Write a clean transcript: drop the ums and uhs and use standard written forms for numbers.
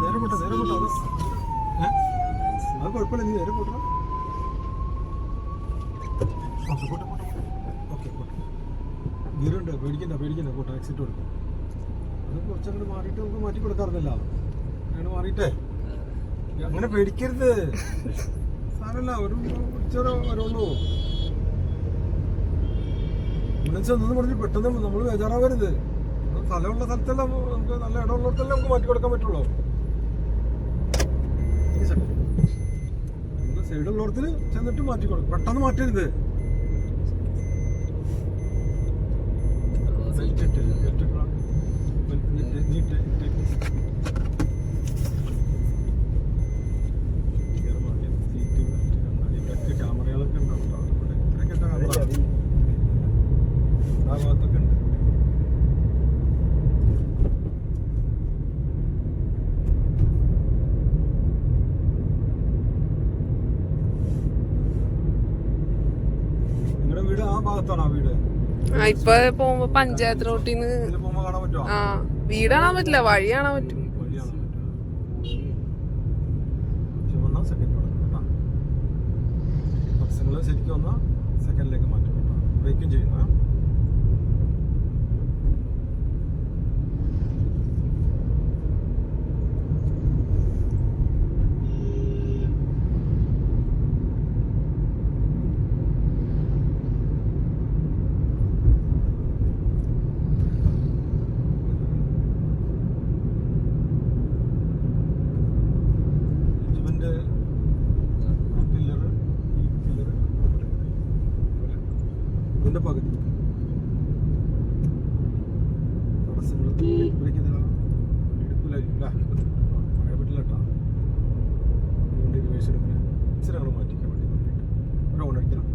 നേരെ പോട്ടെ അത് കുഴപ്പമില്ല, നീ നേരെ പോട്ടെ. ഓക്കെ പോട്ടെ, ഗീറുണ്ട്, പേടിക്കണ്ട പോട്ടെ, എക്സിറ്റ് കൊടുക്കും. അത് കുറച്ചങ്ങോട്ട് മാറിയിട്ട് നമുക്ക് മാറ്റി കൊടുക്കാറുണ്ടല്ലോ, അങ്ങനെ മാറിയിട്ടേ അങ്ങനെ പേടിക്കരുത്, സാരല്ല, ഒരു വിളിച്ചോ വരുള്ളൂ. ഒന്നും പറഞ്ഞ് പെട്ടെന്ന് നമ്മൾ ബേജാറാവരുത്. സ്ഥലമുള്ള സ്ഥലത്തെല്ലാം നമുക്ക് നല്ല ഇടമുള്ളിടത്തെല്ലാം നമുക്ക് മാറ്റി കൊടുക്കാൻ പറ്റുള്ളൂ. നമുക്ക് സൈഡുള്ളിടത്തിൽ ചെന്നിട്ട് മാറ്റി കൊടുക്കും, പെട്ടെന്ന് മാറ്റരുത്. ക്യാമറകളൊക്കെ ഉണ്ടാവും, ഇവിടെയൊക്കെ ക്യാമറ ആ ഭാഗത്തൊക്കെ ഉണ്ട്. നിങ്ങളുടെ വീട് ആ ഭാഗത്താണോ? വീട് ഇപ്പൊ പോകുമ്പോ പഞ്ചായത്ത് റോട്ടിന്ന് കാണാൻ പറ്റുമോ? ആ, വീട് കാണാൻ പറ്റില്ല, വഴി കാണാൻ പറ്റും. ശരിക്കും വന്നാൽ സെക്കൻഡിലേക്ക് മാറ്റും കേട്ടോ, ബ്രേക്കും ചെയ്യുന്ന. ഇതിന്റെ പകുതി തടസ്സങ്ങൾ എടുക്കില്ല, പറയാൻ പറ്റില്ല കേട്ടോ. അതുകൊണ്ട് റിവേഴ്സ് എടുക്കുക, ഇച്ചിരി മാറ്റിക്കാൻ വേണ്ടി നോക്കിയിട്ട് ഒരു ഓൺ അടിക്കണം.